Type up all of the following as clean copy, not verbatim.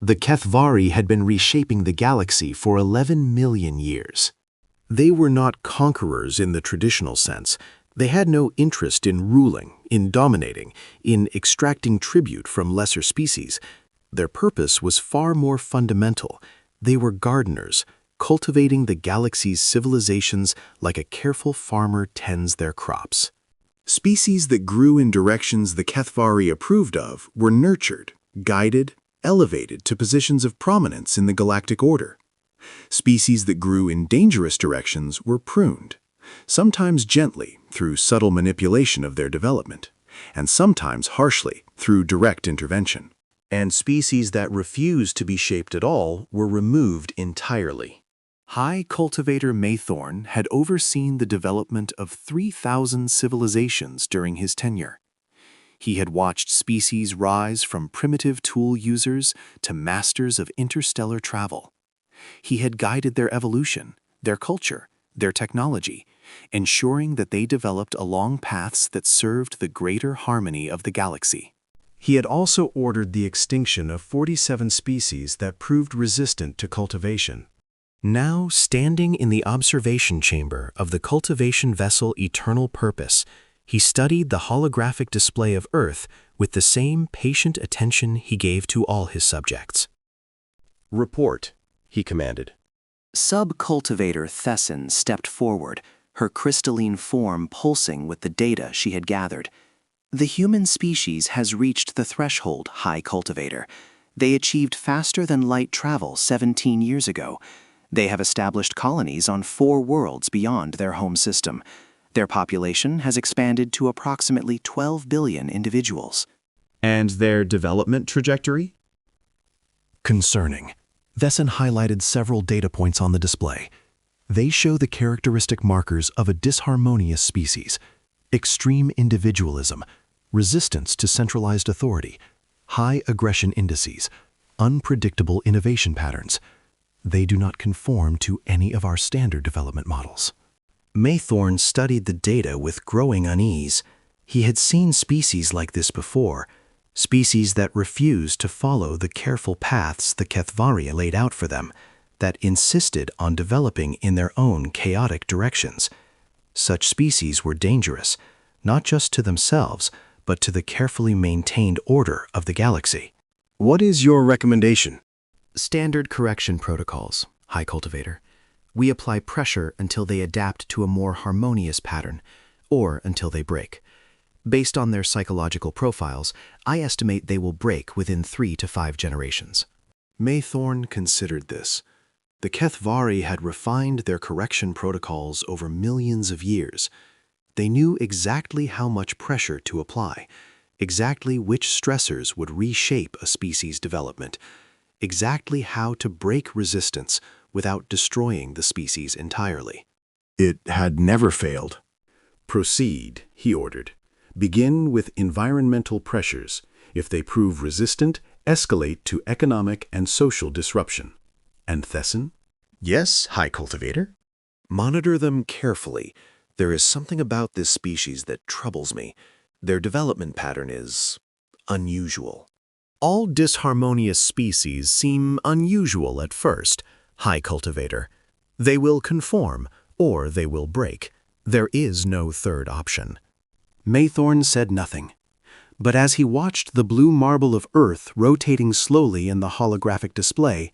The Kethvari had been reshaping the galaxy for 11 million years. They were not conquerors in the traditional sense. They had no interest in ruling, in dominating, in extracting tribute from lesser species. Their purpose was far more fundamental. They were gardeners, cultivating the galaxy's civilizations like a careful farmer tends their crops. Species that grew in directions the Kethvari approved of were nurtured, guided, elevated to positions of prominence in the galactic order. Species that grew in dangerous directions were pruned, sometimes gently through subtle manipulation of their development, and sometimes harshly through direct intervention. And species that refused to be shaped at all were removed entirely. High Cultivator Maythorn had overseen the development of 3,000 civilizations during his tenure. He had watched species rise from primitive tool users to masters of interstellar travel. He had guided their evolution, their culture, their technology, ensuring that they developed along paths that served the greater harmony of the galaxy. He had also ordered the extinction of 47 species that proved resistant to cultivation. Now, standing in the observation chamber of the cultivation vessel Eternal Purpose, he studied the holographic display of Earth with the same patient attention he gave to all his subjects. "Report," he commanded. Sub-cultivator Thesson stepped forward, her crystalline form pulsing with the data she had gathered. "The human species has reached the threshold, High Cultivator. They achieved faster-than-light travel 17 years ago. They have established colonies on 4 worlds beyond their home system. Their population has expanded to approximately 12 billion individuals." "And their development trajectory?" "Concerning." Thesson highlighted several data points on the display. They show the characteristic markers of a disharmonious species: extreme individualism, resistance to centralized authority, high aggression indices, unpredictable innovation patterns. They do not conform to any of our standard development models. Maythorn studied the data with growing unease. He had seen species like this before, species that refused to follow the careful paths the Kethvari laid out for them, that insisted on developing in their own chaotic directions. Such species were dangerous, not just to themselves, but to the carefully maintained order of the galaxy. "What is your recommendation?" "Standard correction protocols, High Cultivator. We apply pressure until they adapt to a more harmonious pattern, or until they break. Based on their psychological profiles, I estimate they will break within 3 to 5 generations." Maythorn considered this. The Kethvari had refined their correction protocols over millions of years. They knew exactly how much pressure to apply, exactly which stressors would reshape a species' development, exactly how to break resistance without destroying the species entirely. It had never failed. "Proceed," he ordered. "Begin with environmental pressures. If they prove resistant, escalate to economic and social disruption." "And Thesson?" "Yes, High Cultivator." "Monitor them carefully. There is something about this species that troubles me. Their development pattern is unusual." "All disharmonious species seem unusual at first, High Cultivator. They will conform, or they will break. There is no third option." Maythorn said nothing. But as he watched the blue marble of Earth rotating slowly in the holographic display,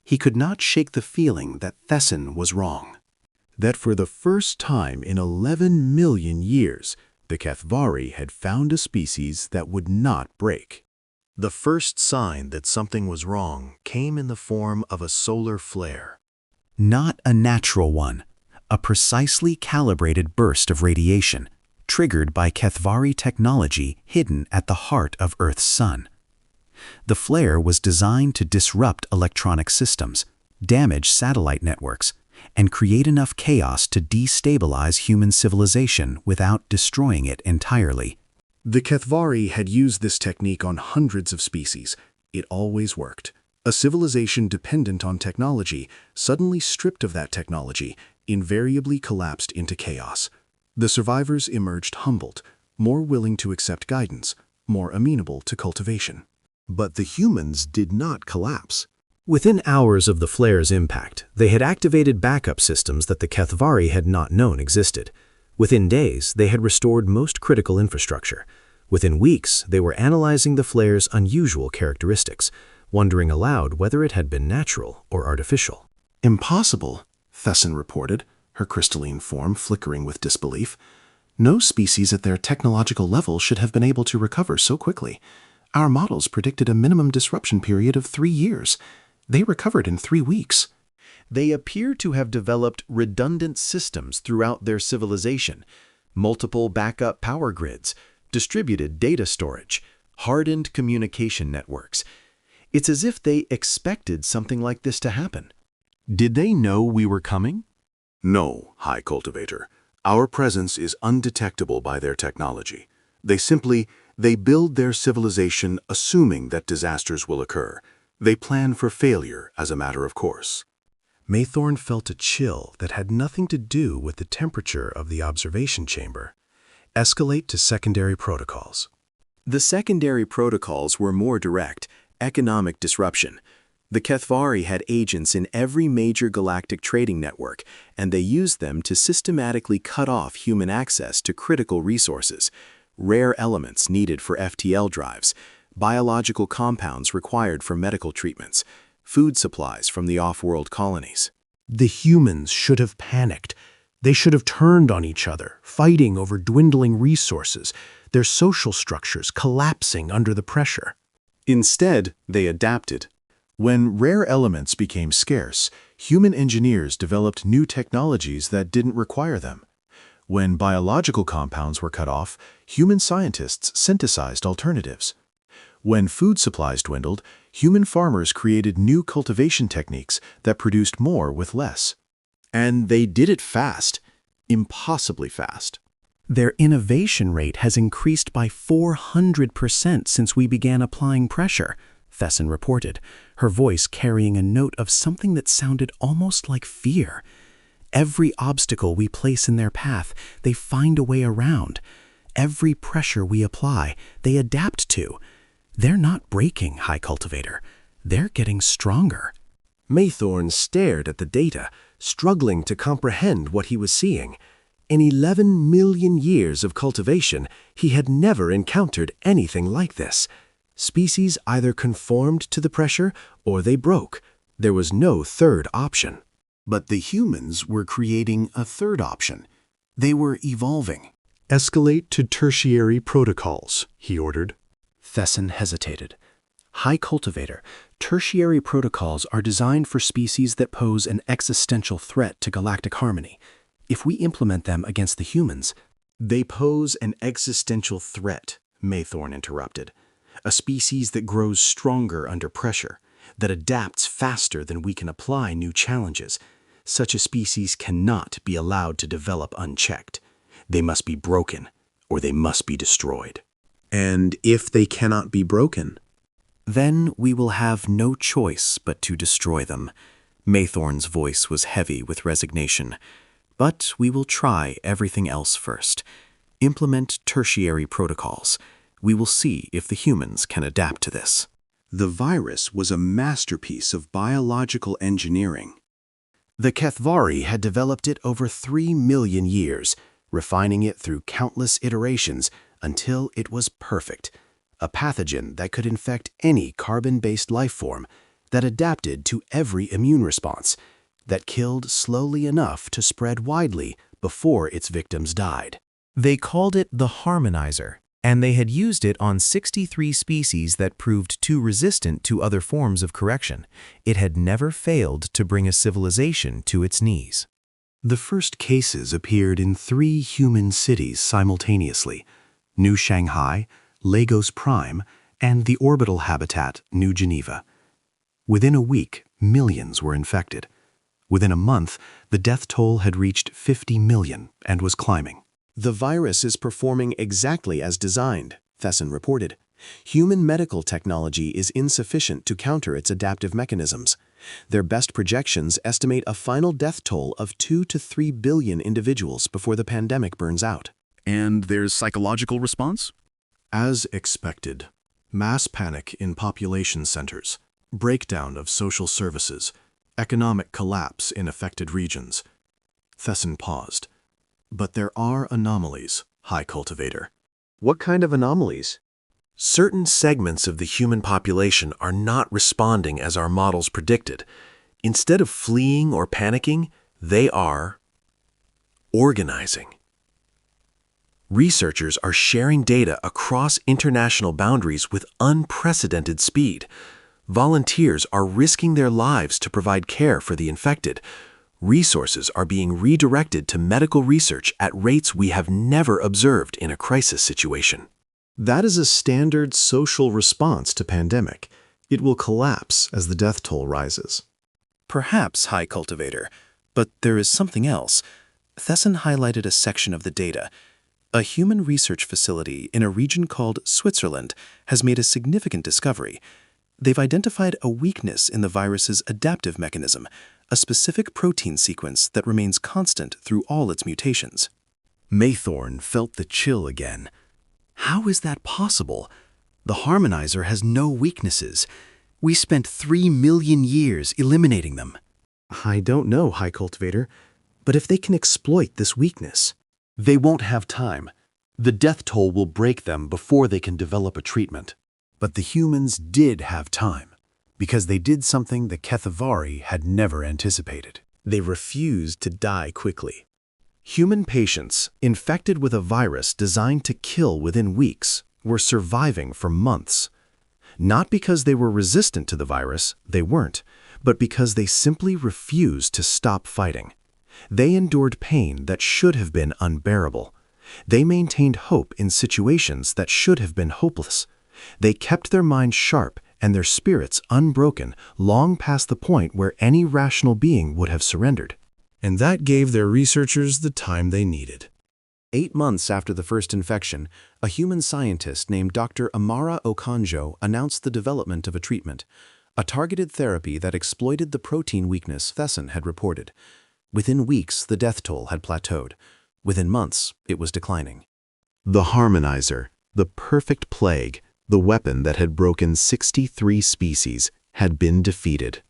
he could not shake the feeling that Thesson was wrong. That for the first time in 11 million years, the Kethvari had found a species that would not break. The first sign that something was wrong came in the form of a solar flare. Not a natural one, a precisely calibrated burst of radiation, triggered by Kethvari technology hidden at the heart of Earth's sun. The flare was designed to disrupt electronic systems, damage satellite networks, and create enough chaos to destabilize human civilization without destroying it entirely. The Kethvari had used this technique on hundreds of species. It always worked. A civilization dependent on technology, suddenly stripped of that technology, invariably collapsed into chaos. The survivors emerged humbled, more willing to accept guidance, more amenable to cultivation. But the humans did not collapse. Within hours of the flare's impact, they had activated backup systems that the Kethvari had not known existed. Within days, they had restored most critical infrastructure. Within weeks, they were analyzing the flare's unusual characteristics, wondering aloud whether it had been natural or artificial. Impossible, Thesson reported, her crystalline form flickering with disbelief. No species at their technological level should have been able to recover so quickly. Our models predicted a minimum disruption period of 3 years. They recovered in 3 weeks. They appear to have developed redundant systems throughout their civilization, multiple backup power grids, distributed data storage, hardened communication networks. It's as if they expected something like this to happen. Did they know we were coming? No, High Cultivator. Our presence is undetectable by their technology. They build their civilization assuming that disasters will occur. They plan for failure as a matter of course. Maythorn felt a chill that had nothing to do with the temperature of the observation chamber. Escalate to secondary protocols. The secondary protocols were more direct: economic disruption. The Kethvari had agents in every major galactic trading network, and they used them to systematically cut off human access to critical resources, rare elements needed for FTL drives, biological compounds required for medical treatments, food supplies from the off-world colonies. The humans should have panicked. They should have turned on each other, fighting over dwindling resources, their social structures collapsing under the pressure. Instead, they adapted. When rare elements became scarce, human engineers developed new technologies that didn't require them. When biological compounds were cut off, human scientists synthesized alternatives. When food supplies dwindled, human farmers created new cultivation techniques that produced more with less. And they did it fast, impossibly fast. Their innovation rate has increased by 400% since we began applying pressure, Thesson reported, her voice carrying a note of something that sounded almost like fear. Every obstacle we place in their path, they find a way around. Every pressure we apply, they adapt to. They're not breaking, High Cultivator. They're getting stronger. Maythorn stared at the data, struggling to comprehend what he was seeing. In 11 million years of cultivation, he had never encountered anything like this. Species either conformed to the pressure or they broke. There was no third option. But the humans were creating a third option. They were evolving. Escalate to tertiary protocols, he ordered. Thesson hesitated. High Cultivator, tertiary protocols are designed for species that pose an existential threat to galactic harmony. If we implement them against the humans— They pose an existential threat, Maythorn interrupted. A species that grows stronger under pressure, that adapts faster than we can apply new challenges. Such a species cannot be allowed to develop unchecked. They must be broken, or they must be destroyed. And if they cannot be broken? Then we will have no choice but to destroy them. Maythorn's voice was heavy with resignation. But we will try everything else first. Implement tertiary protocols. We will see if the humans can adapt to this. The virus was a masterpiece of biological engineering. The Kethvari had developed it over 3 million years, refining it through countless iterations until it was perfect. A pathogen that could infect any carbon-based life form, that adapted to every immune response, that killed slowly enough to spread widely before its victims died. They called it the harmonizer, and they had used it on 63 species that proved too resistant to other forms of correction. It had never failed to bring a civilization to its knees. The first cases appeared in 3 human cities simultaneously: New Shanghai, Lagos Prime, and the orbital habitat New Geneva. Within a week, millions were infected. Within a month, the death toll had reached 50 million and was climbing. The virus is performing exactly as designed, Thesson reported. Human medical technology is insufficient to counter its adaptive mechanisms. Their best projections estimate a final death toll of 2 to 3 billion individuals before the pandemic burns out. And there's psychological response? As expected. Mass panic in population centers, breakdown of social services, economic collapse in affected regions. Thesson paused. But there are anomalies, High Cultivator. What kind of anomalies? Certain segments of the human population are not responding as our models predicted. Instead of fleeing or panicking, they are organizing. Researchers are sharing data across international boundaries with unprecedented speed. Volunteers are risking their lives to provide care for the infected. Resources are being redirected to medical research at rates we have never observed in a crisis situation. That is a standard social response to pandemic. It will collapse as the death toll rises. Perhaps, High Cultivator, but there is something else. Thesson highlighted a section of the data. A human research facility in a region called Switzerland has made a significant discovery. They've identified a weakness in the virus's adaptive mechanism, a specific protein sequence that remains constant through all its mutations. Maythorn felt the chill again. How is that possible? The harmonizer has no weaknesses. We spent 3 million years eliminating them. I don't know, High Cultivator, but if they can exploit this weakness, they won't have time. The death toll will break them before they can develop a treatment. But the humans did have time, because they did something the Kethavari had never anticipated. They refused to die quickly. Human patients infected with a virus designed to kill within weeks were surviving for months. Not because they were resistant to the virus, they weren't, but because they simply refused to stop fighting. They endured pain that should have been unbearable. They maintained hope in situations that should have been hopeless. They kept their minds sharp and their spirits unbroken long past the point where any rational being would have surrendered. And that gave their researchers the time they needed. 8 months after the first infection, a human scientist named Dr. Amara Okonjo announced the development of a treatment, a targeted therapy that exploited the protein weakness Thesson had reported. Within weeks, the death toll had plateaued. Within months, it was declining. The harmonizer, the perfect plague, the weapon that had broken 63 species, had been defeated.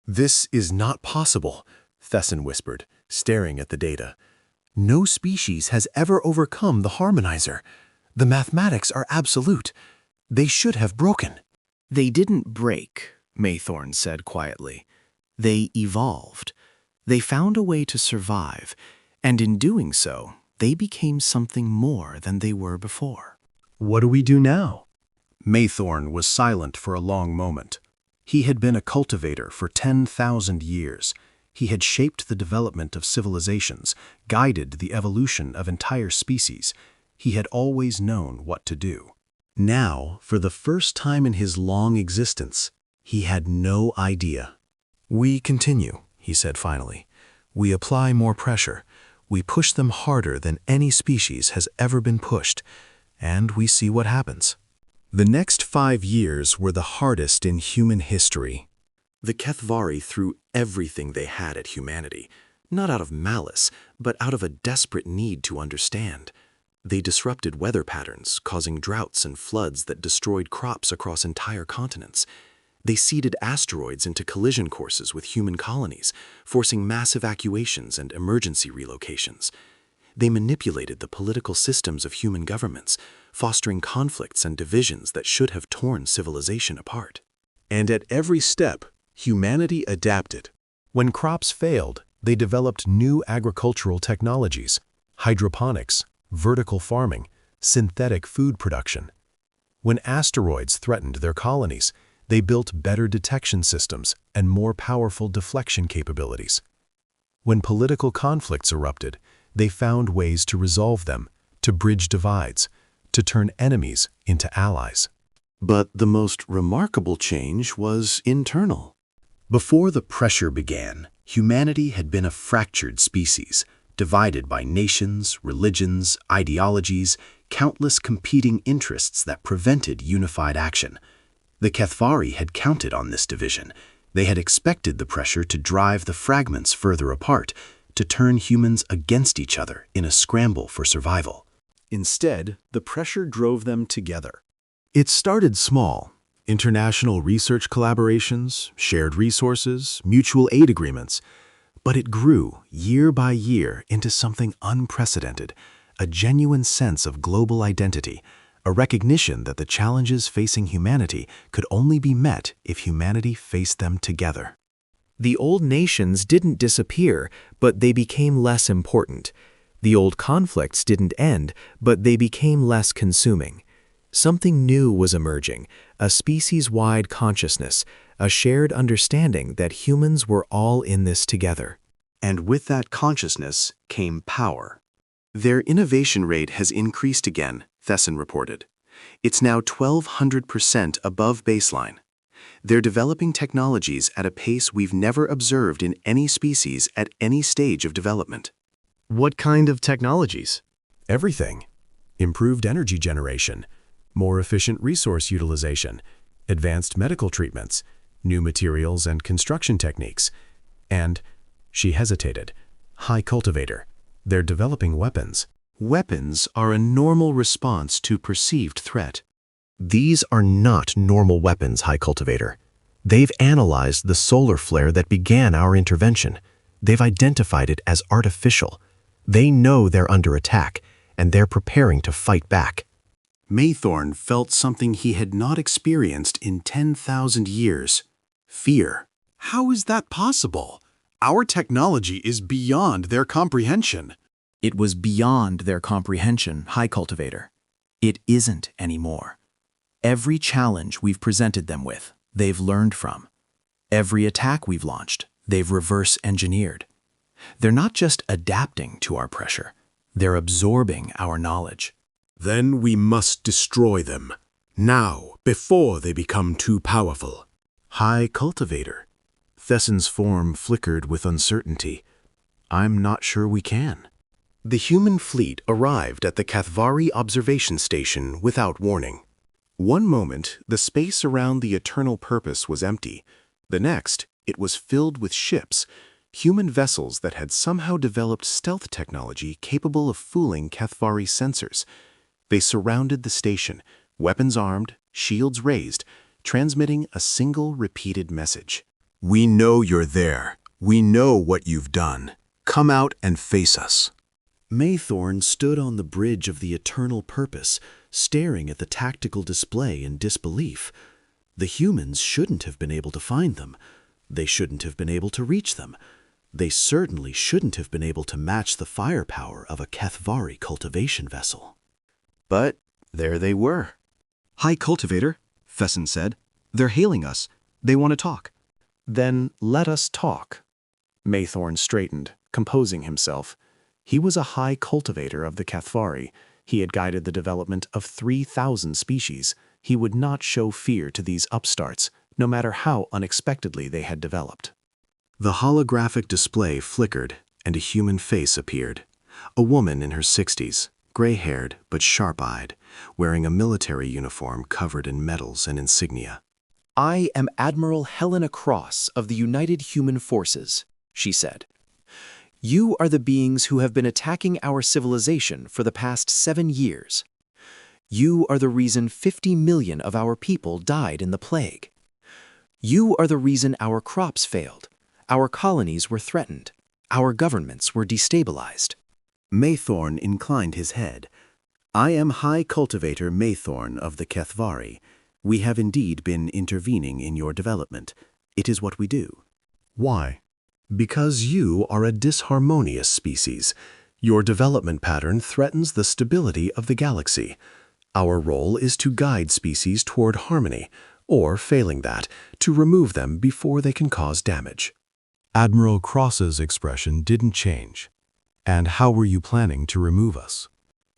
This is not possible, Thesson whispered, staring at the data. No species has ever overcome the harmonizer. The mathematics are absolute. They should have broken. They didn't break, Maythorn said quietly. They evolved. They found a way to survive, and in doing so, they became something more than they were before. What do we do now? Maythorn was silent for a long moment. He had been a cultivator for 10,000 years. He had shaped the development of civilizations, guided the evolution of entire species. He had always known what to do. Now, for the first time in his long existence, he had no idea. We continue, he said finally. We apply more pressure. We push them harder than any species has ever been pushed, and we see what happens. The next 5 years were the hardest in human history. The Kethavari threw everything they had at humanity, not out of malice, but out of a desperate need to understand. They disrupted weather patterns, causing droughts and floods that destroyed crops across entire continents. They seeded asteroids into collision courses with human colonies, forcing mass evacuations and emergency relocations. They manipulated the political systems of human governments, fostering conflicts and divisions that should have torn civilization apart. And at every step, humanity adapted. When crops failed, they developed new agricultural technologies, hydroponics, vertical farming, synthetic food production. When asteroids threatened their colonies, they built better detection systems and more powerful deflection capabilities. When political conflicts erupted, they found ways to resolve them, to bridge divides, to turn enemies into allies. But the most remarkable change was internal. Before the pressure began, humanity had been a fractured species, divided by nations, religions, ideologies, countless competing interests that prevented unified action. The Kethavari had counted on this division. They had expected the pressure to drive the fragments further apart, to turn humans against each other in a scramble for survival. Instead, the pressure drove them together. It started small. International research collaborations, shared resources, mutual aid agreements. But it grew, year by year, into something unprecedented, a genuine sense of global identity, a recognition that the challenges facing humanity could only be met if humanity faced them together. The old nations didn't disappear, but they became less important. The old conflicts didn't end, but they became less consuming. Something new was emerging, a species-wide consciousness, a shared understanding that humans were all in this together. And with that consciousness came power. Their innovation rate has increased again, Thesson reported. It's now 1,200% above baseline. They're developing technologies at a pace we've never observed in any species at any stage of development. What kind of technologies? Everything. Improved energy generation, more efficient resource utilization, advanced medical treatments, new materials and construction techniques, and, she hesitated, high cultivator. They're developing weapons. Weapons are a normal response to perceived threat. These are not normal weapons, High Cultivator. They've analyzed the solar flare that began our intervention. They've identified it as artificial. They know they're under attack, and they're preparing to fight back. Maythorn felt something he had not experienced in 10,000 years. Fear. How is that possible? Our technology is beyond their comprehension. It was beyond their comprehension, High Cultivator. It isn't anymore. Every challenge we've presented them with, they've learned from. Every attack we've launched, they've reverse engineered. They're not just adapting to our pressure, they're absorbing our knowledge. Then we must destroy them. Now, before they become too powerful. High Cultivator. Thesson's form flickered with uncertainty. I'm not sure we can. The human fleet arrived at the Kathvari observation station without warning. One moment, the space around the Eternal Purpose was empty. The next, it was filled with ships, human vessels that had somehow developed stealth technology capable of fooling Kathvari sensors. They surrounded the station, weapons armed, shields raised, transmitting a single repeated message. We know you're there. We know what you've done. Come out and face us. Maythorn stood on the bridge of the Eternal Purpose, staring at the tactical display in disbelief. The humans shouldn't have been able to find them. They shouldn't have been able to reach them. They certainly shouldn't have been able to match the firepower of a Kathvari cultivation vessel. But there they were. High Cultivator, Thesson said. They're hailing us. They want to talk. Then let us talk. Maythorn straightened, composing himself. He was a high cultivator of the Kathvari. He had guided the development of 3,000 species. He would not show fear to these upstarts, no matter how unexpectedly they had developed. The holographic display flickered, and a human face appeared. A woman in her 60s, gray-haired but sharp-eyed, wearing a military uniform covered in medals and insignia. I am Admiral Helena Cross of the United Human Forces, she said. You are the beings who have been attacking our civilization for the past 7 years. You are the reason 50 million of our people died in the plague. You are the reason our crops failed, our colonies were threatened, our governments were destabilized. Maythorn inclined his head. I am High Cultivator Maythorn of the Kathvari. We have indeed been intervening in your development. It is what we do. Why? Because you are a disharmonious species. Your development pattern threatens the stability of the galaxy. Our role is to guide species toward harmony, or, failing that, to remove them before they can cause damage. Admiral Cross's expression didn't change. And how were you planning to remove us?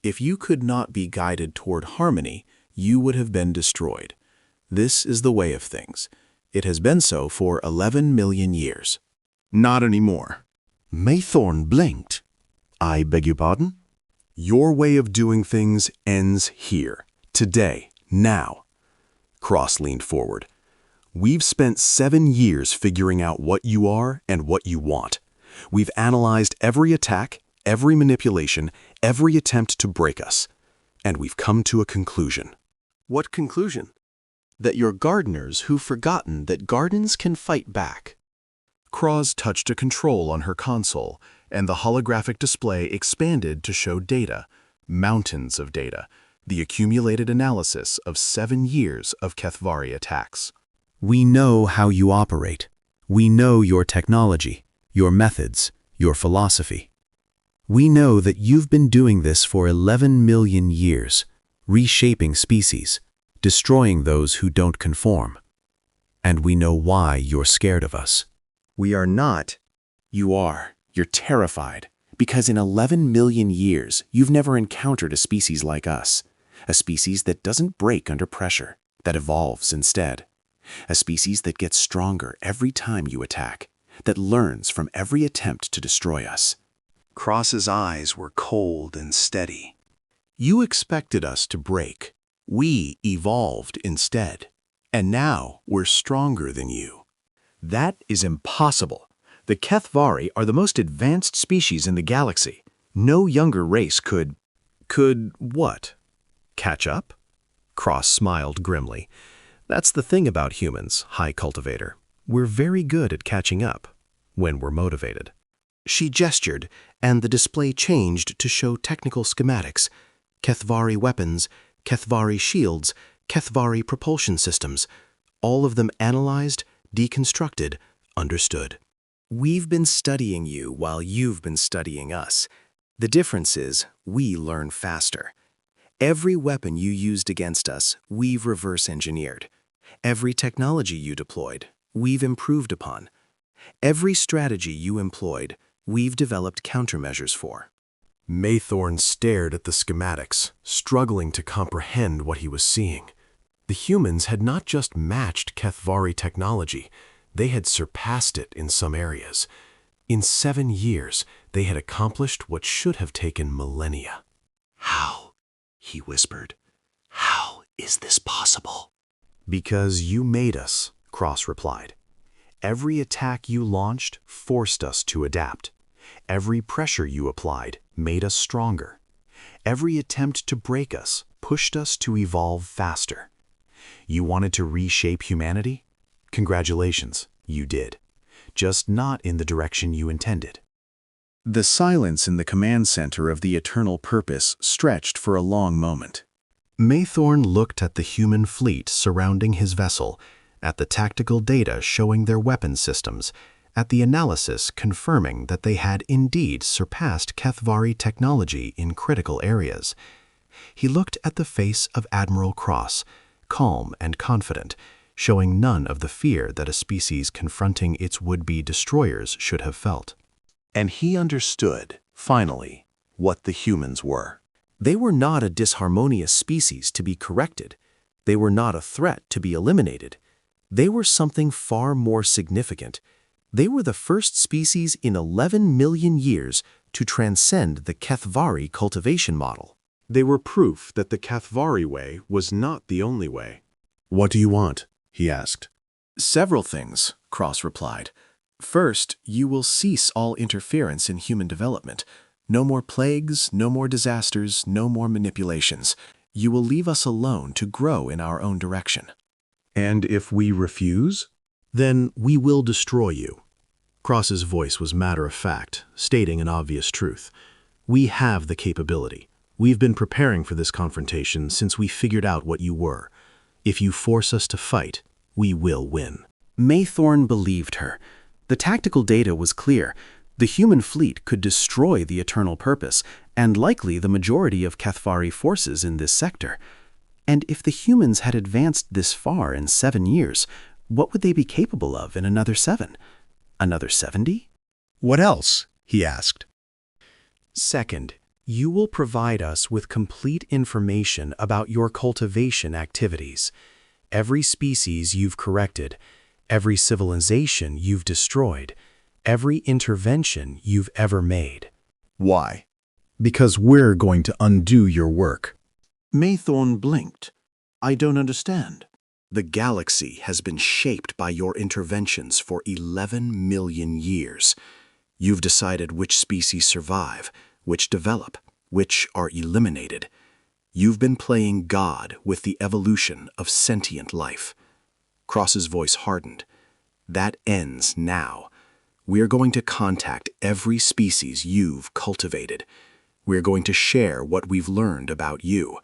If you could not be guided toward harmony, you would have been destroyed. This is the way of things. It has been so for 11 million years. Not anymore. Maythorn blinked. I beg your pardon? Your way of doing things ends here, today, now. Cross leaned forward. We've spent 7 years figuring out what you are and what you want. We've analyzed every attack, every manipulation, every attempt to break us. And we've come to a conclusion. What conclusion? That you're gardeners who've forgotten that gardens can fight back. Cross touched a control on her console, and the holographic display expanded to show data, mountains of data, the accumulated analysis of 7 years of Kethvari attacks. We know how you operate. We know your technology, your methods, your philosophy. We know that you've been doing this for 11 million years, reshaping species, destroying those who don't conform. And we know why you're scared of us. We are not. You are. You're terrified. Because in 11 million years, you've never encountered a species like us. A species that doesn't break under pressure, that evolves instead. A species that gets stronger every time you attack, that learns from every attempt to destroy us. Cross's eyes were cold and steady. You expected us to break. We evolved instead. And now we're stronger than you. That is impossible. The Kethvari are the most advanced species in the galaxy. No younger race could... Could what? Catch up? Cross smiled grimly. That's the thing about humans, High Cultivator. We're very good at catching up, when we're motivated. She gestured, and the display changed to show technical schematics. Kethvari weapons, Kethvari shields, Kethvari propulsion systems. All of them analyzed, deconstructed, understood. We've been studying you while you've been studying us. The difference is, we learn faster. Every weapon you used against us, we've reverse-engineered. Every technology you deployed, we've improved upon. Every strategy you employed, we've developed countermeasures for. Maythorn stared at the schematics, struggling to comprehend what he was seeing. The humans had not just matched Kethvari technology, they had surpassed it in some areas. In 7 years, they had accomplished what should have taken millennia. How? He whispered. How is this possible? Because you made us, Cross replied. Every attack you launched forced us to adapt. Every pressure you applied made us stronger. Every attempt to break us pushed us to evolve faster. You wanted to reshape humanity? Congratulations, you did. Just not in the direction you intended. The silence in the command center of the Eternal Purpose stretched for a long moment. Maythorn looked at the human fleet surrounding his vessel, at the tactical data showing their weapon systems, at the analysis confirming that they had indeed surpassed Kethvari technology in critical areas. He looked at the face of Admiral Cross, calm and confident, showing none of the fear that a species confronting its would-be destroyers should have felt. And he understood, finally, what the humans were. They were not a disharmonious species to be corrected. They were not a threat to be eliminated. They were something far more significant. They were the first species in 11 million years to transcend the Kethvari cultivation model. They were proof that the Kethvari way was not the only way. "What do you want?" he asked. Several things, Cross replied. First, you will cease all interference in human development. No more plagues, no more disasters, no more manipulations. You will leave us alone to grow in our own direction. And if we refuse? Then we will destroy you. Cross's voice was matter-of-fact, stating an obvious truth. We have the capability. We've been preparing for this confrontation since we figured out what you were. If you force us to fight, we will win. Maythorn believed her. The tactical data was clear. The human fleet could destroy the Eternal Purpose, and likely the majority of Kethvari forces in this sector. And if the humans had advanced this far in 7 years, what would they be capable of in another 7? Another 70? What else? He asked. Second, you will provide us with complete information about your cultivation activities. Every species you've corrected, every civilization you've destroyed, every intervention you've ever made. Why? Because we're going to undo your work. Maythorn blinked. I don't understand. The galaxy has been shaped by your interventions for 11 million years. You've decided which species survive, which develop, which are eliminated. You've been playing God with the evolution of sentient life. Cross's voice hardened. That ends now. We're going to contact every species you've cultivated. We're going to share what we've learned about you.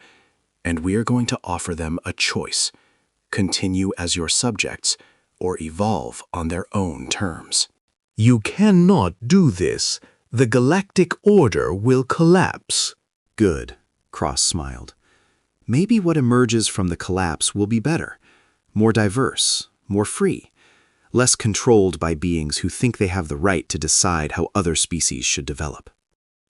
And we're going to offer them a choice: continue as your subjects or evolve on their own terms. You cannot do this. The galactic order will collapse. Good, Cross smiled. Maybe what emerges from the collapse will be better, more diverse, more free, less controlled by beings who think they have the right to decide how other species should develop.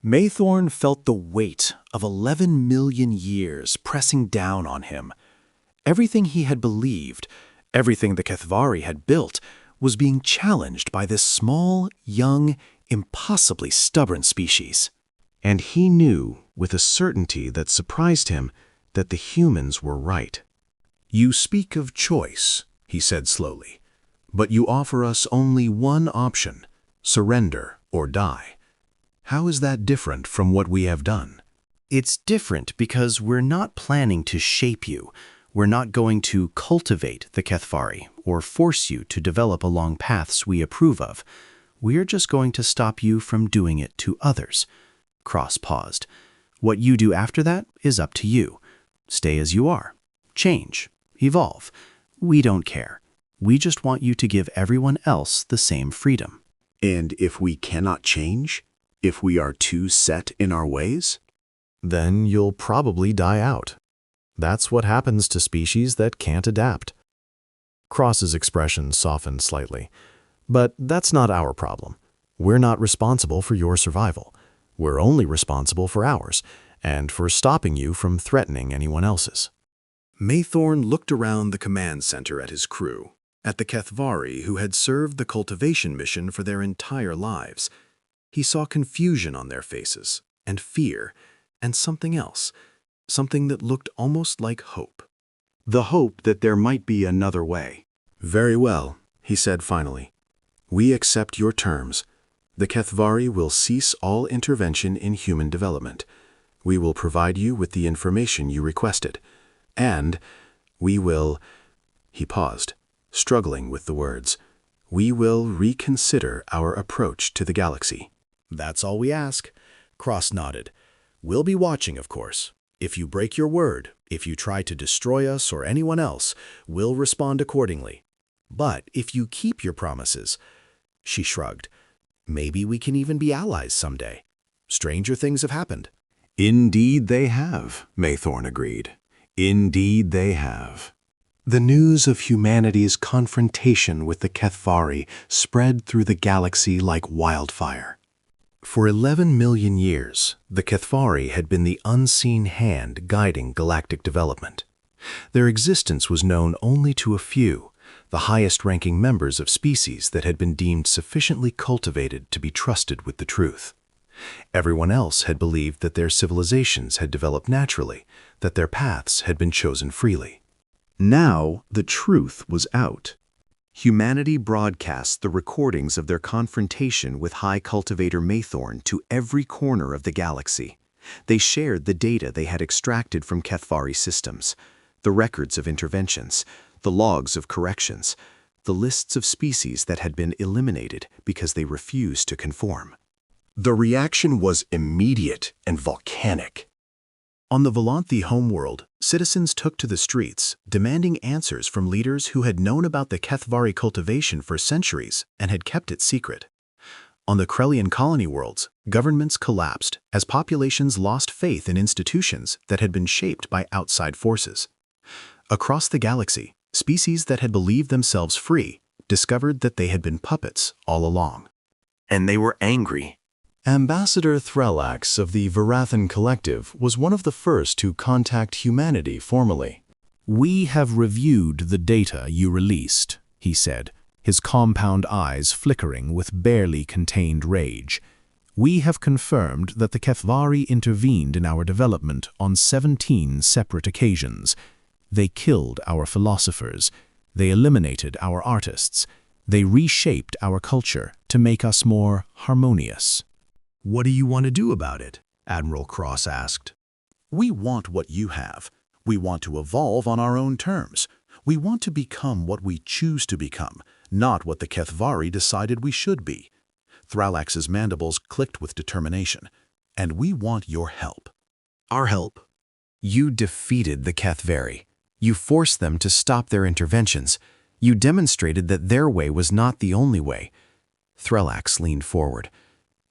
Maythorn felt the weight of 11 million years pressing down on him. Everything he had believed, everything the Kethvari had built, was being challenged by this small, young, impossibly stubborn species. And he knew, with a certainty that surprised him, that the humans were right. You speak of choice, he said slowly, but you offer us only one option: surrender or die. How is that different from what we have done? It's different because we're not planning to shape you. We're not going to cultivate the Kethvari or force you to develop along paths we approve of. We're just going to stop you from doing it to others. Cross paused. What you do after that is up to you. Stay as you are. Change. Evolve. We don't care. We just want you to give everyone else the same freedom. And if we cannot change? If we are too set in our ways? Then you'll probably die out. That's what happens to species that can't adapt. Cross's expression softened slightly. But that's not our problem. We're not responsible for your survival. We're only responsible for ours, and for stopping you from threatening anyone else's. Maythorn looked around the command center at his crew, at the Kethvari who had served the cultivation mission for their entire lives. He saw confusion on their faces, and fear, and something else, something that looked almost like hope. The hope that there might be another way. "Very well," he said finally. "We accept your terms. The Kethvari will cease all intervention in human development. We will provide you with the information you requested. And we will—" he paused, struggling with the words. "We will reconsider our approach to the galaxy." That's all we ask. Cross nodded. We'll be watching, of course. If you break your word, if you try to destroy us or anyone else, we'll respond accordingly. But if you keep your promises, she shrugged, maybe we can even be allies someday. Stranger things have happened. "Indeed they have," Maythorn agreed. "Indeed they have." The news of humanity's confrontation with the Kethvari spread through the galaxy like wildfire. For 11 million years, the Kethvari had been the unseen hand guiding galactic development. Their existence was known only to a few, the highest-ranking members of species that had been deemed sufficiently cultivated to be trusted with the truth. Everyone else had believed that their civilizations had developed naturally, that their paths had been chosen freely. Now, the truth was out. Humanity broadcast the recordings of their confrontation with High Cultivator Maythorn to every corner of the galaxy. They shared the data they had extracted from Kethvari systems, the records of interventions, the logs of corrections, the lists of species that had been eliminated because they refused to conform. The reaction was immediate and volcanic. On the Vor'thex homeworld, citizens took to the streets, demanding answers from leaders who had known about the Kethvari cultivation for centuries and had kept it secret. On the Krellian colony worlds, governments collapsed as populations lost faith in institutions that had been shaped by outside forces. Across the galaxy, species that had believed themselves free discovered that they had been puppets all along. And they were angry. Ambassador Threllax of the Vor'thex Collective was one of the first to contact humanity formally. We have reviewed the data you released, he said, his compound eyes flickering with barely contained rage. We have confirmed that the Kethvari intervened in our development on 17 separate occasions. They killed our philosophers. They eliminated our artists. They reshaped our culture to make us more harmonious. "What do you want to do about it?" Admiral Cross asked. We want what you have. We want to evolve on our own terms. We want to become what we choose to become, not what the Kethvari decided we should be. Thralax's mandibles clicked with determination. And we want your help. Our help? You defeated the Kethvari. You forced them to stop their interventions. You demonstrated that their way was not the only way. Thralax leaned forward.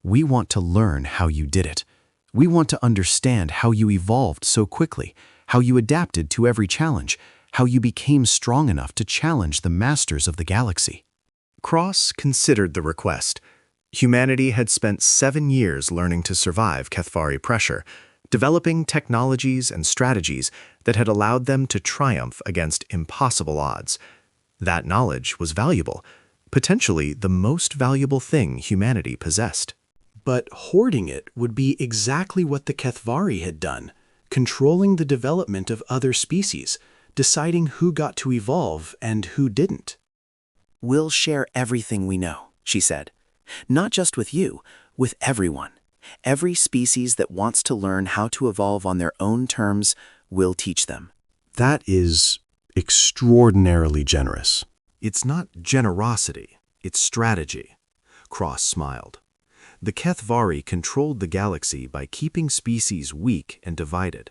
We want to learn how you did it. We want to understand how you evolved so quickly, how you adapted to every challenge, how you became strong enough to challenge the masters of the galaxy. Cross considered the request. Humanity had spent 7 years learning to survive Kethvari pressure, developing technologies and strategies that had allowed them to triumph against impossible odds. That knowledge was valuable, potentially the most valuable thing humanity possessed. But hoarding it would be exactly what the Kethvari had done, controlling the development of other species, deciding who got to evolve and who didn't. We'll share everything we know, she said. Not just with you, with everyone. Every species that wants to learn how to evolve on their own terms, we'll teach them. That is extraordinarily generous. It's not generosity, it's strategy. Cross smiled. The Kethvari controlled the galaxy by keeping species weak and divided.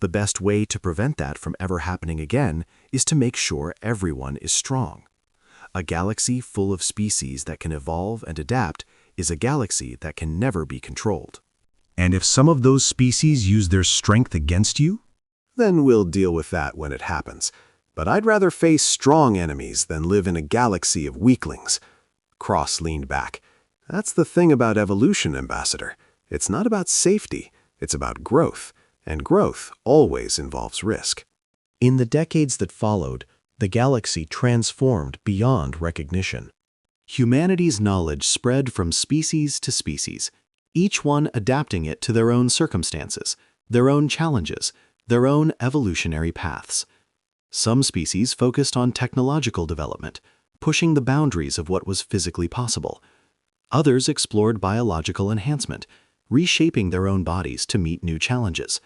The best way to prevent that from ever happening again is to make sure everyone is strong. A galaxy full of species that can evolve and adapt is a galaxy that can never be controlled. And if some of those species use their strength against you? Then we'll deal with that when it happens. But I'd rather face strong enemies than live in a galaxy of weaklings. Cross leaned back. That's the thing about evolution, Ambassador. It's not about safety, it's about growth. And growth always involves risk. In the decades that followed, the galaxy transformed beyond recognition. Humanity's knowledge spread from species to species, each one adapting it to their own circumstances, their own challenges, their own evolutionary paths. Some species focused on technological development, pushing the boundaries of what was physically possible. Others explored biological enhancement, reshaping their own bodies to meet new challenges.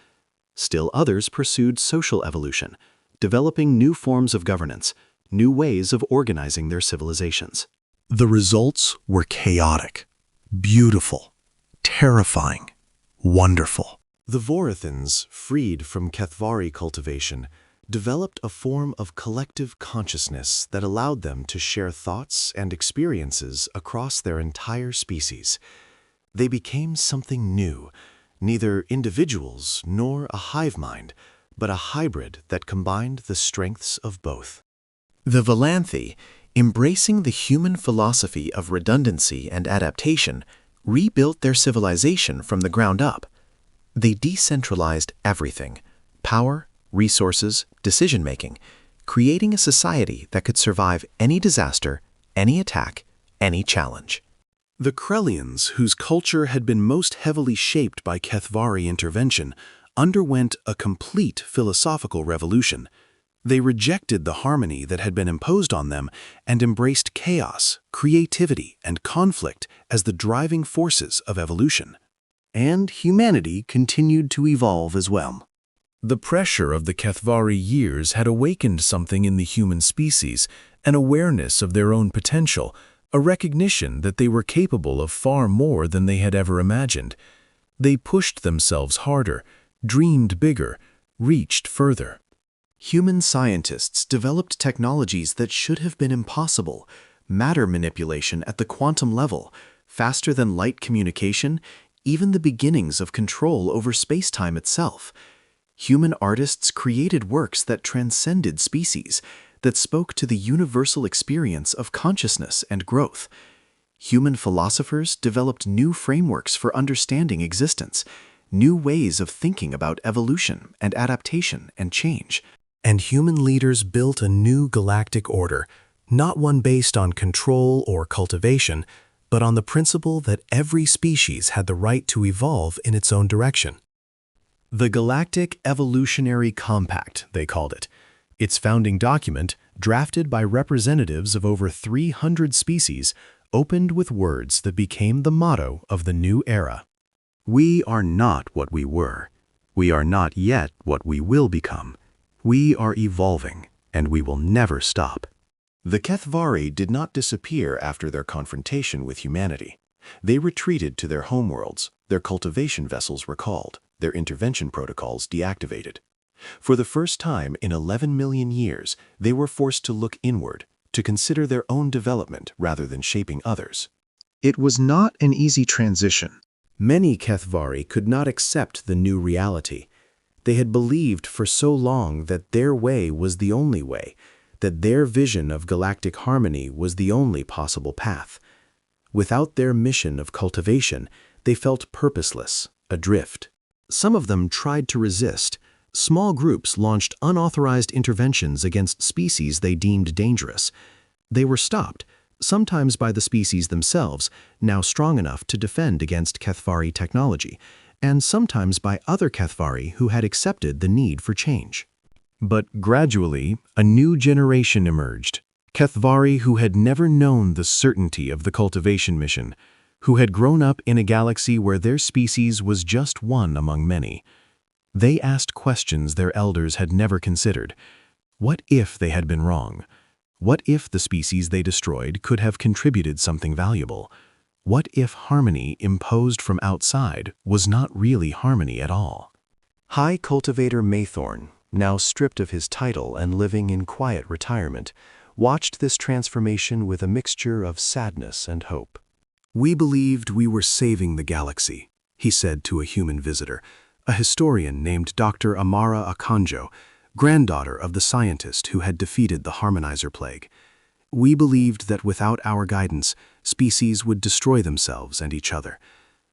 Still others pursued social evolution, developing new forms of governance, new ways of organizing their civilizations. The results were chaotic, beautiful, terrifying, wonderful. The Vor'thens, freed from Kethvari cultivation, developed a form of collective consciousness that allowed them to share thoughts and experiences across their entire species. They became something new, neither individuals nor a hive mind, but a hybrid that combined the strengths of both. The Volanthi, embracing the human philosophy of redundancy and adaptation, rebuilt their civilization from the ground up. They decentralized everything: power, resources, decision-making, creating a society that could survive any disaster, any attack, any challenge. The Krellians, whose culture had been most heavily shaped by Kethvari intervention, underwent a complete philosophical revolution. They rejected the harmony that had been imposed on them and embraced chaos, creativity, and conflict as the driving forces of evolution. And humanity continued to evolve as well. The pressure of the Kethvari years had awakened something in the human species, an awareness of their own potential, a recognition that they were capable of far more than they had ever imagined. They pushed themselves harder, dreamed bigger, reached further. Human scientists developed technologies that should have been impossible: matter manipulation at the quantum level, faster than light communication, even the beginnings of control over space-time itself. Human artists created works that transcended species, that spoke to the universal experience of consciousness and growth. Human philosophers developed new frameworks for understanding existence, new ways of thinking about evolution and adaptation and change. And human leaders built a new galactic order, not one based on control or cultivation, but on the principle that every species had the right to evolve in its own direction. The Galactic Evolutionary Compact, they called it. Its founding document, drafted by representatives of over 300 species, opened with words that became the motto of the new era. We are not what we were. We are not yet what we will become. We are evolving, and we will never stop. The Kethvari did not disappear after their confrontation with humanity. They retreated to their homeworlds, their cultivation vessels recalled, their intervention protocols deactivated. For the first time in 11 million years, they were forced to look inward, to consider their own development rather than shaping others. It was not an easy transition. Many Kethvari could not accept the new reality. They had believed for so long that their way was the only way, that their vision of galactic harmony was the only possible path. Without their mission of cultivation, they felt purposeless, adrift. Some of them tried to resist. Small groups launched unauthorized interventions against species they deemed dangerous. They were stopped, sometimes by the species themselves, now strong enough to defend against Kethvari technology, and sometimes by other Kethvari who had accepted the need for change. But gradually, a new generation emerged. Kethvari who had never known the certainty of the cultivation mission, who had grown up in a galaxy where their species was just one among many. They asked questions their elders had never considered. What if they had been wrong? What if the species they destroyed could have contributed something valuable? What if harmony imposed from outside was not really harmony at all? High Cultivator Maythorn, now stripped of his title and living in quiet retirement, watched this transformation with a mixture of sadness and hope. "We believed we were saving the galaxy," he said to a human visitor, a historian named Dr. Amara Akanjo, granddaughter of the scientist who had defeated the Harmonizer plague. "We believed that without our guidance, species would destroy themselves and each other.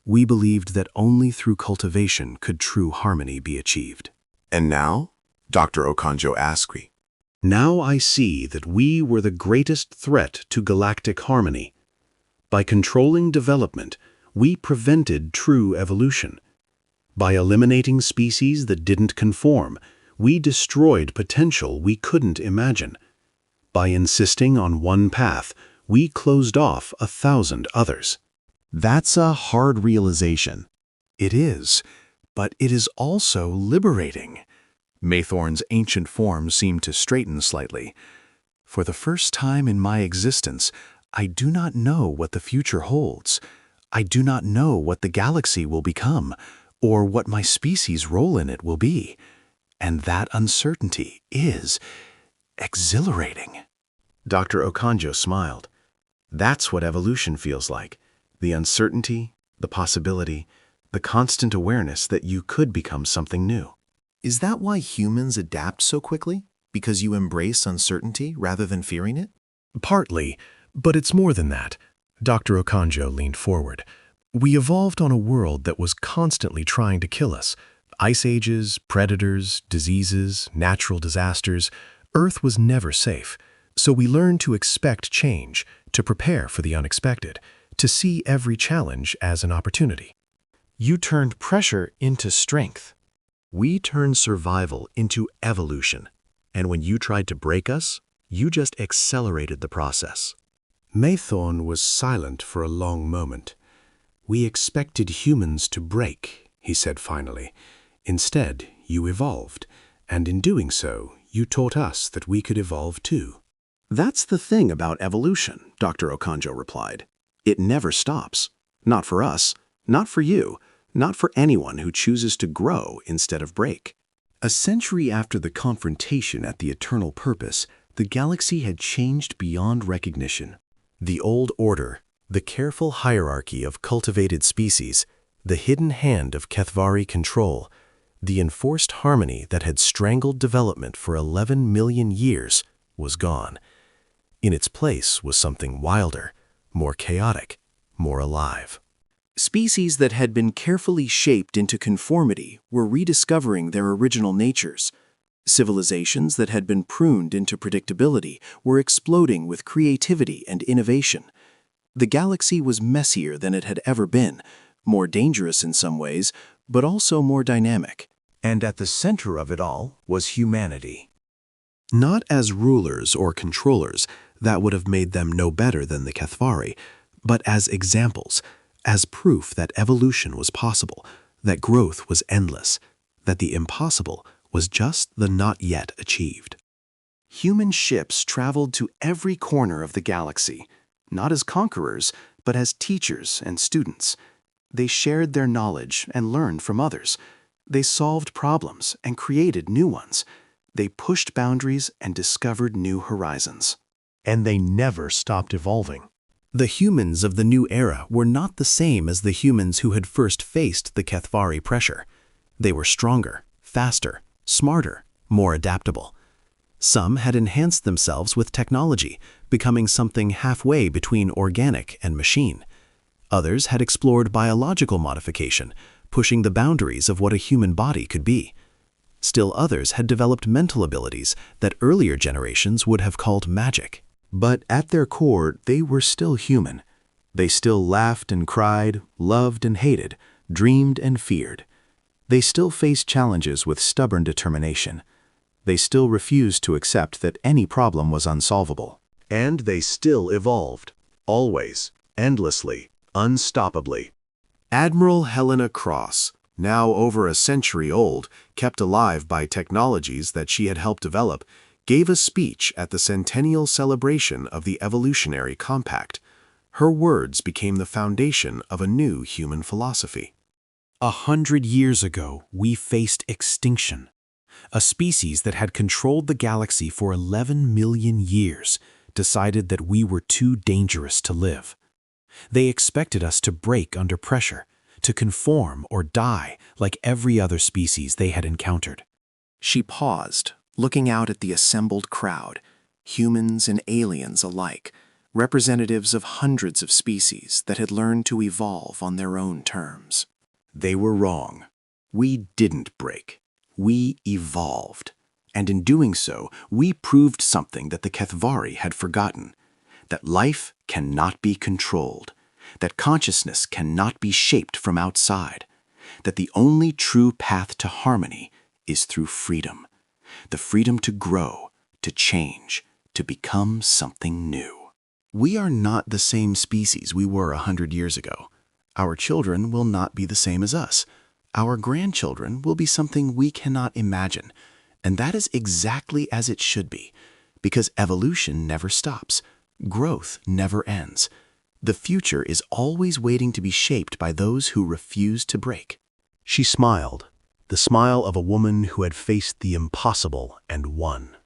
We believed that only through cultivation could true harmony be achieved." And now? Dr. Okonjo asked me. Now I see that we were the greatest threat to galactic harmony. By controlling development, we prevented true evolution. By eliminating species that didn't conform, we destroyed potential we couldn't imagine. By insisting on one path, we closed off 1,000 others. That's a hard realization. It is, but it is also liberating. Maythorn's ancient form seemed to straighten slightly. For the first time in my existence, I do not know what the future holds. I do not know what the galaxy will become, or what my species' role in it will be. And that uncertainty is exhilarating. Dr. Okonjo smiled. That's what evolution feels like. The uncertainty, the possibility, the constant awareness that you could become something new. Is that why humans adapt so quickly? Because you embrace uncertainty rather than fearing it? Partly, but it's more than that. Dr. Okonjo leaned forward. We evolved on a world that was constantly trying to kill us. Ice ages, predators, diseases, natural disasters. Earth was never safe. So we learned to expect change, to prepare for the unexpected, to see every challenge as an opportunity. You turned pressure into strength. We turned survival into evolution. And when you tried to break us, you just accelerated the process. Maythorn was silent for a long moment. "We expected humans to break," he said finally. "Instead, you evolved, and in doing so, you taught us that we could evolve too." That's the thing about evolution, Dr. Okonjo replied. It never stops. Not for us, not for you, not for anyone who chooses to grow instead of break. A century after the confrontation at the eternal purpose, the galaxy had changed beyond recognition. The old order, the careful hierarchy of cultivated species, the hidden hand of Kethvari control, the enforced harmony that had strangled development for 11 million years was gone. In its place was something wilder, more chaotic, more alive. Species that had been carefully shaped into conformity were rediscovering their original natures. Civilizations that had been pruned into predictability were exploding with creativity and innovation. The galaxy was messier than it had ever been, more dangerous in some ways, but also more dynamic. And at the center of it all was humanity. Not as rulers or controllers, that would have made them no better than the Kethvari, but as examples, as proof that evolution was possible, that growth was endless, that the impossible was just the not yet achieved. Human ships traveled to every corner of the galaxy, not as conquerors, but as teachers and students. They shared their knowledge and learned from others. They solved problems and created new ones. They pushed boundaries and discovered new horizons. And they never stopped evolving. The humans of the new era were not the same as the humans who had first faced the Kethvari pressure. They were stronger, faster, smarter, more adaptable. Some had enhanced themselves with technology, becoming something halfway between organic and machine. Others had explored biological modification, pushing the boundaries of what a human body could be. Still others had developed mental abilities that earlier generations would have called magic. But at their core, they were still human. They still laughed and cried, loved and hated, dreamed and feared. They still faced challenges with stubborn determination. They still refused to accept that any problem was unsolvable. And they still evolved, always, endlessly, unstoppably. Admiral Helena Cross, now over a century old, kept alive by technologies that she had helped develop, gave a speech at the centennial celebration of the Evolutionary Compact. Her words became the foundation of a new human philosophy. 100 years ago, we faced extinction. A species that had controlled the galaxy for 11 million years decided that we were too dangerous to live. They expected us to break under pressure, to conform or die like every other species they had encountered. She paused, looking out at the assembled crowd, humans and aliens alike, representatives of hundreds of species that had learned to evolve on their own terms. They were wrong. We didn't break. We evolved. And in doing so, we proved something that the Kethvari had forgotten, that life cannot be controlled, that consciousness cannot be shaped from outside, that the only true path to harmony is through freedom, the freedom to grow, to change, to become something new. We are not the same species we were 100 years ago. Our children will not be the same as us. Our grandchildren will be something we cannot imagine. And that is exactly as it should be, because evolution never stops. Growth never ends. The future is always waiting to be shaped by those who refuse to break. She smiled, the smile of a woman who had faced the impossible and won.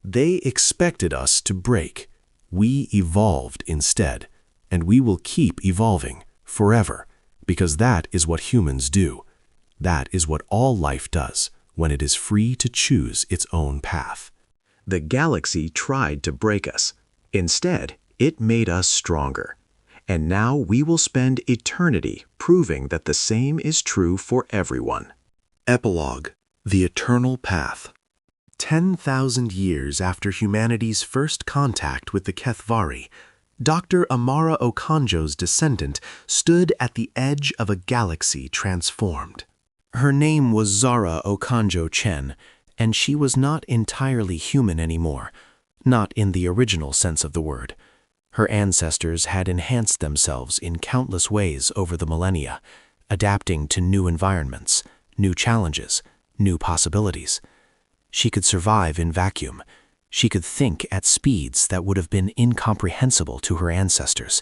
They expected us to break. We evolved instead, and we will keep evolving forever, because that is what humans do. That is what all life does when it is free to choose its own path. The galaxy tried to break us. Instead, it made us stronger. And now we will spend eternity proving that the same is true for everyone. Epilogue: The Eternal Path. 10,000 years after humanity's first contact with the Kethvari, Dr. Amara Okonjo's descendant stood at the edge of a galaxy transformed. Her name was Zara Okonjo Chen, and she was not entirely human anymore, not in the original sense of the word. Her ancestors had enhanced themselves in countless ways over the millennia, adapting to new environments, new challenges, new possibilities. She could survive in vacuum. She could think at speeds that would have been incomprehensible to her ancestors.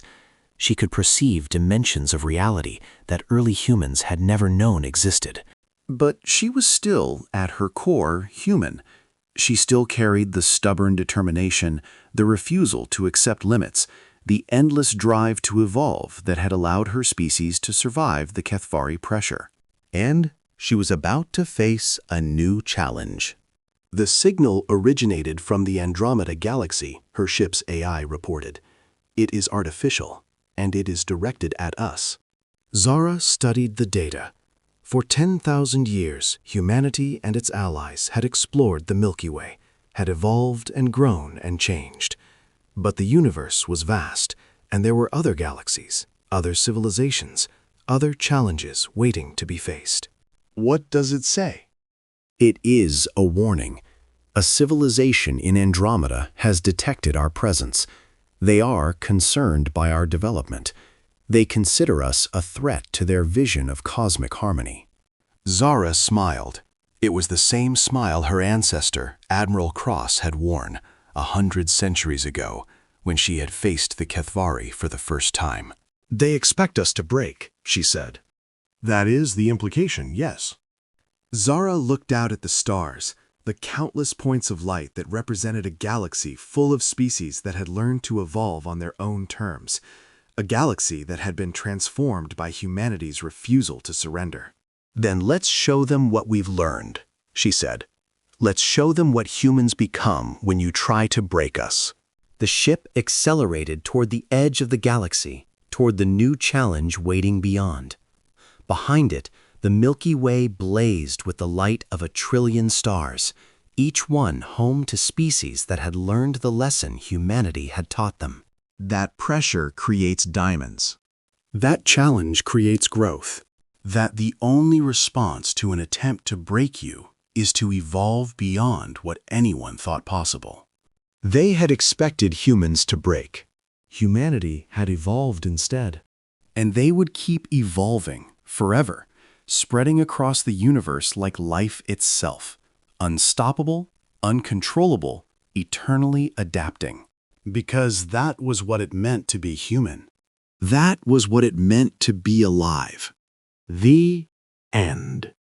She could perceive dimensions of reality that early humans had never known existed. But she was still, at her core, human. She still carried the stubborn determination, the refusal to accept limits, the endless drive to evolve that had allowed her species to survive the Kethvari pressure. And she was about to face a new challenge. The signal originated from the Andromeda galaxy, her ship's AI reported. It is artificial, and it is directed at us. Zara studied the data. For 10,000 years, humanity and its allies had explored the Milky Way, had evolved and grown and changed. But the universe was vast, and there were other galaxies, other civilizations, other challenges waiting to be faced. What does it say? It is a warning. A civilization in Andromeda has detected our presence. They are concerned by our development. They consider us a threat to their vision of cosmic harmony. Zara smiled. It was the same smile her ancestor, Admiral Cross, had worn 100 centuries ago when she had faced the Kethvari for the first time. They expect us to break, she said. That is the implication, yes. Zara looked out at the stars, the countless points of light that represented a galaxy full of species that had learned to evolve on their own terms, a galaxy that had been transformed by humanity's refusal to surrender. Then let's show them what we've learned, she said. Let's show them what humans become when you try to break us. The ship accelerated toward the edge of the galaxy, toward the new challenge waiting beyond. Behind it, the Milky Way blazed with the light of 1 trillion stars, each one home to species that had learned the lesson humanity had taught them. That pressure creates diamonds. That challenge creates growth. That the only response to an attempt to break you is to evolve beyond what anyone thought possible. They had expected humans to break. Humanity had evolved instead. And they would keep evolving forever, spreading across the universe like life itself, unstoppable, uncontrollable, eternally adapting. Because that was what it meant to be human. That was what it meant to be alive. The end.